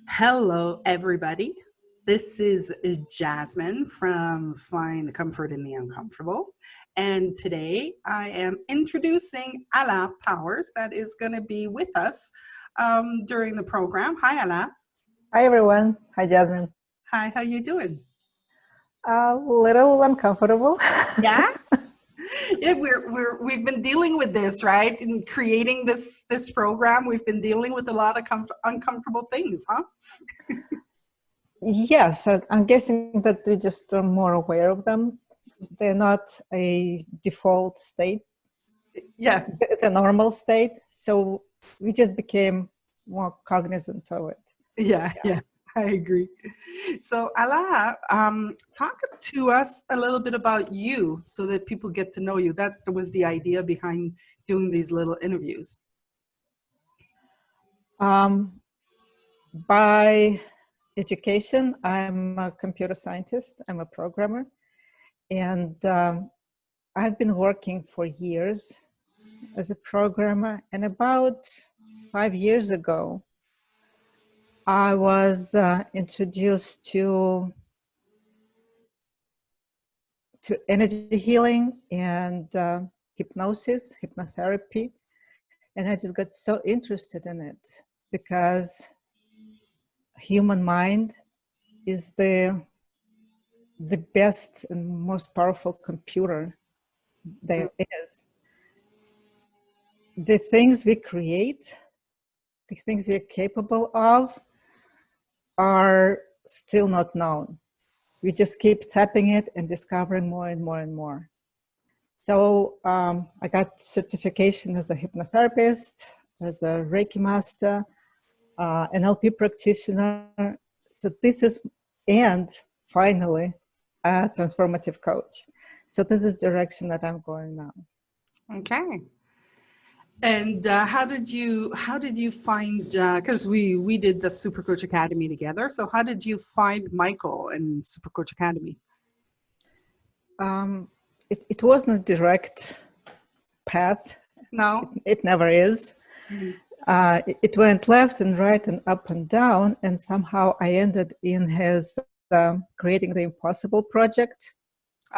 Hello, everybody. This is Jasmine from Find Comfort in the Uncomfortable. And today I am introducing Ala Powers that is going to be with us during the program. Hi, Ala. Hi, everyone. Hi, Jasmine. Hi, how you doing? A little uncomfortable. Yeah? Yeah, we've been dealing with this, right? In creating this program, we've been dealing with a lot of uncomfortable things, huh? Yes, I'm guessing that we just are more aware of them. They're not a default state. Yeah. It's a normal state. So we just became more cognizant of it. Yeah, I agree. So, Ala, talk to us a little bit about you so that people get to know you. That was the idea behind doing these little interviews. By education, I'm a computer scientist. I'm a programmer. And I've been working for years as a programmer. And about 5 years ago, I was introduced to energy healing and hypnosis, hypnotherapy. And I just got so interested in it because human mind is the best and most powerful computer there is. The things we create, the things we're capable of are still not known. We just keep tapping it and discovering more and more and more. So I got certification as a hypnotherapist, as a Reiki master, NLP practitioner. So this is, and finally, a transformative coach. So this is the direction that I'm going now. Okay. And how did you find? Because we did the Super Coach Academy together. So how did you find Michael and Super Coach Academy? It wasn't a direct path. No, it never is. Mm-hmm. It went left and right and up and down, and somehow I ended in his Creating the Impossible project.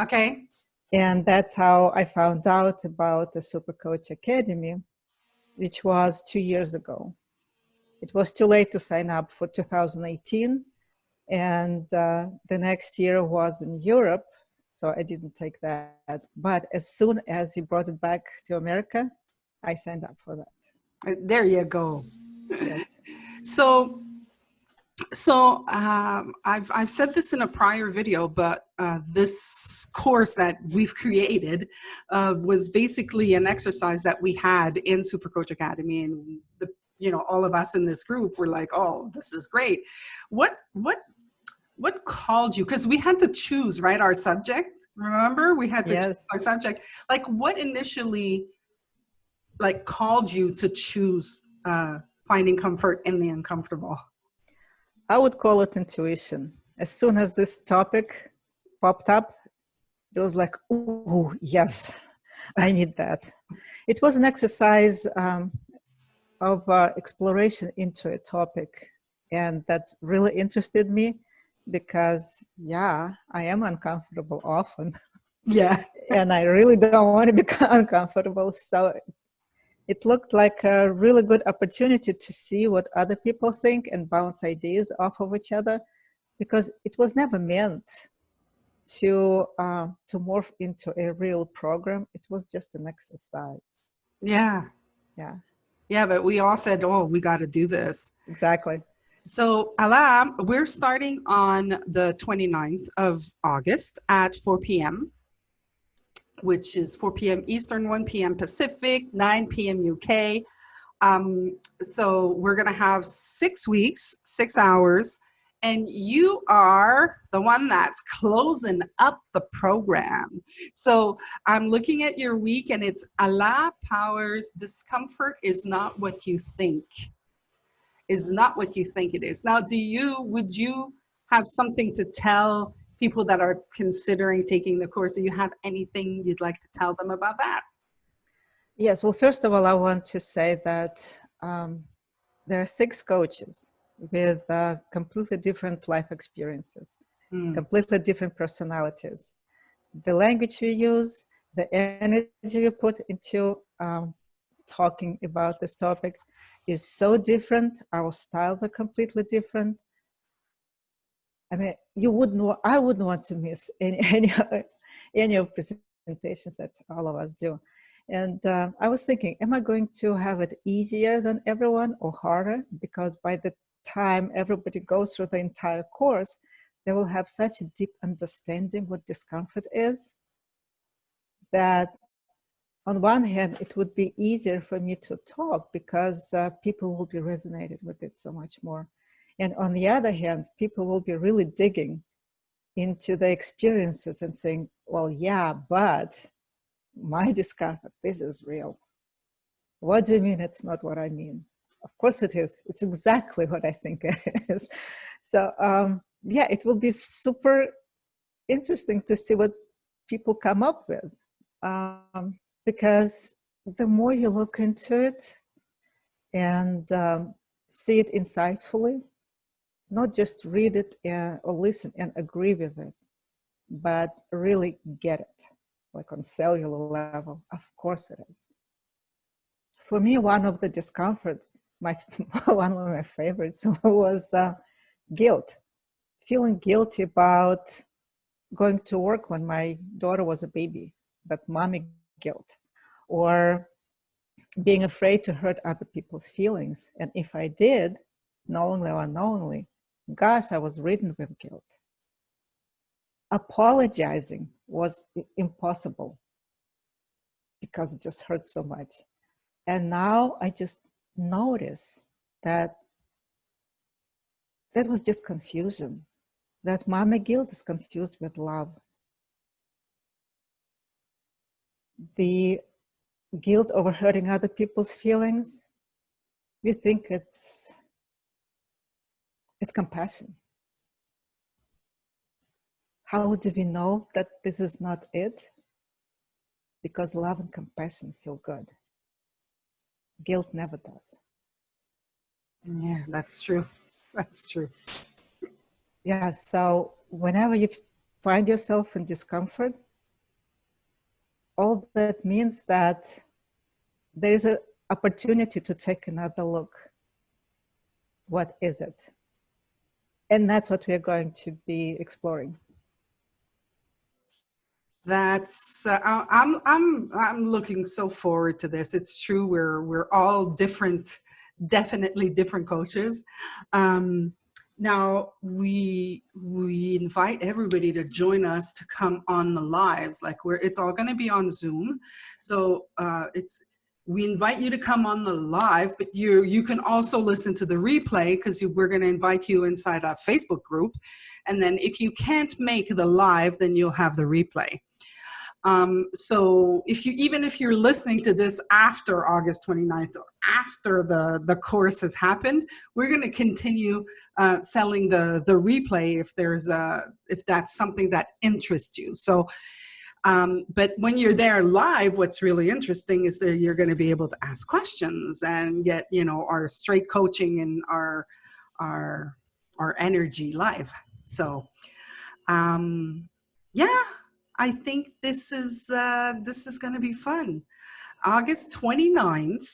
Okay. And that's how I found out about the Super Coach Academy, which was 2 years ago. It was too late to sign up for 2018, and the next year was in Europe, so I didn't take that. But as soon as he brought it back to America, I signed up for that. There you go. Yes. So I've said this in a prior video, but this course that we've created was basically an exercise that we had in Super Coach Academy, and all of us in this group were like, "Oh, this is great." What called you? Because we had to choose, right, our subject. Remember, we had to choose our subject. Like, what initially called you to choose finding comfort in the uncomfortable? I would call it intuition. As soon as this topic popped up, it was like, "Oh, yes, I need that." It was an exercise of exploration into a topic, and that really interested me because, yeah, I am uncomfortable often. Yeah. And I really don't want to become uncomfortable. So it looked like a really good opportunity to see what other people think and bounce ideas off of each other, because it was never meant to morph into a real program. It was just an exercise. Yeah. But we all said, "Oh, we got to do this." Exactly. So, Ala, we're starting on the 29th of August at 4 p.m., which is 4 p.m. Eastern, 1 p.m. Pacific, 9 p.m. UK. So we're going to have 6 weeks, 6 hours, and you are the one that's closing up the program. So I'm looking at your week, and it's Ala Powers, discomfort is not what you think. Is not what you think it is. Now, would you have something to tell people that are considering taking the course? Do you have anything you'd like to tell them about that? Yes, well, first of all, I want to say that there are 6 coaches. with completely different life experiences, Mm. completely different personalities. The language we use, the energy we put into talking about this topic is so different. Our styles are completely different. I mean, I wouldn't want to miss any of presentations that all of us do. And I was thinking, am I going to have it easier than everyone or harder? Because by the time everybody goes through the entire course, they will have such a deep understanding what discomfort is, that on one hand, it would be easier for me to talk because people will be resonated with it so much more. And on the other hand, people will be really digging into the experiences and saying, well, yeah, but my discomfort, this is real. What do you mean it's not what I mean? Of course it is. It's exactly what I think it is. So yeah, it will be super interesting to see what people come up with. Because the more you look into it and see it insightfully, not just read it or listen and agree with it, but really get it, like on cellular level. Of course it is. For me, one of the discomforts, one of my favorites was guilt, feeling guilty about going to work when my daughter was a baby, that mommy guilt, or being afraid to hurt other people's feelings. And if I did, knowingly or unknowingly, gosh, I was ridden with guilt. Apologizing was impossible because it just hurt so much. And now I just notice that that was just confusion, that mommy guilt is confused with love. The guilt over hurting other people's feelings, we think it's compassion. How do we know that this is not it? Because love and compassion feel good. Guilt never does. Yeah, that's true. That's true. Yeah, so whenever you find yourself in discomfort, all that means that there is an opportunity to take another look. What is it? And that's what we're going to be exploring. That's I'm looking so forward to this. It's true, we're all different, definitely different coaches. Now we invite everybody to join us to come on the lives. Like it's all going to be on Zoom, so we invite you to come on the live, but you can also listen to the replay, because we're going to invite you inside a Facebook group, and then if you can't make the live, then you'll have the replay. So even if you're listening to this after August 29th or after the course has happened, we're going to continue selling the replay if that's something that interests you. So, but when you're there live, what's really interesting is that you're going to be able to ask questions and get, our straight coaching and our energy live. So, yeah. I think this is going to be fun. August 29th,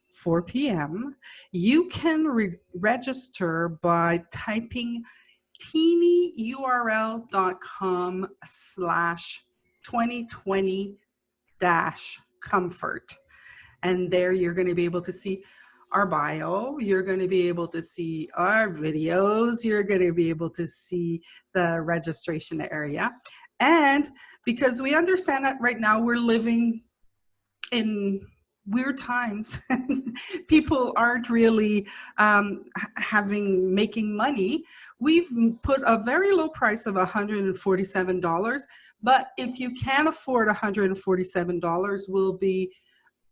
4 p.m. You can register by typing tinyurl.com/2020-comfort. And there you're going to be able to see our bio, you're going to be able to see our videos, you're going to be able to see the registration area. And because we understand that right now we're living in weird times, people aren't really making money, we've put a very low price of $147. But if you can't afford $147, we'll be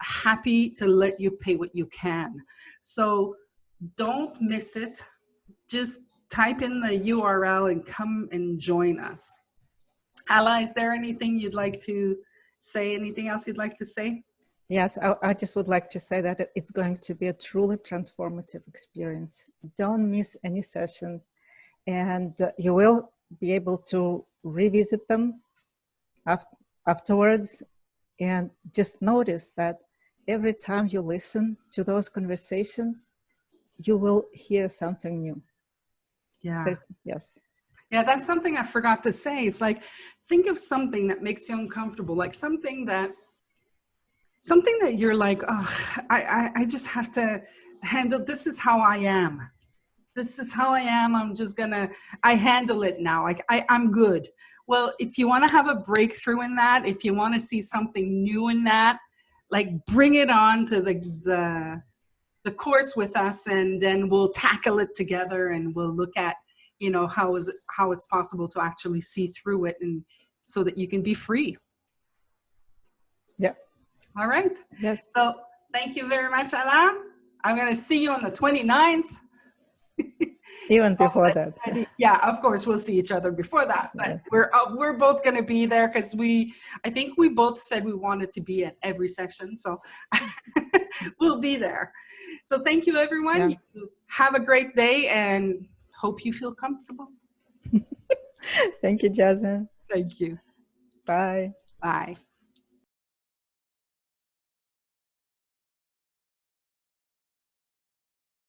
happy to let you pay what you can. So don't miss it. Just type in the URL and come and join us. Ala, is there anything you'd like to say? Anything else you'd like to say? Yes, I just would like to say that it's going to be a truly transformative experience. Don't miss any sessions, and you will be able to revisit them afterwards, and just notice that every time you listen to those conversations, you will hear something new. Yeah. Yes. Yeah, that's something I forgot to say. It's like, think of something that makes you uncomfortable, like something that you're like, oh, I just have to handle, this is how I am. This is how I am. I'm just gonna, I handle it now. Like I'm good. Well, if you want to have a breakthrough in that, if you want to see something new in that, like bring it on to the course with us, and then we'll tackle it together, and we'll look at, you know, how it's possible to actually see through it, and so that you can be free. Yeah. All right. Yes. So thank you very much, Ala. I'm going to see you on the 29th. Even before that. Yeah, of course, we'll see each other before that, but we're both going to be there, because I think we both said we wanted to be at every session, so we'll be there. So thank you, everyone. Yeah. Have a great day, and hope you feel comfortable. Thank you, Jasmine. Thank you. Bye. Bye.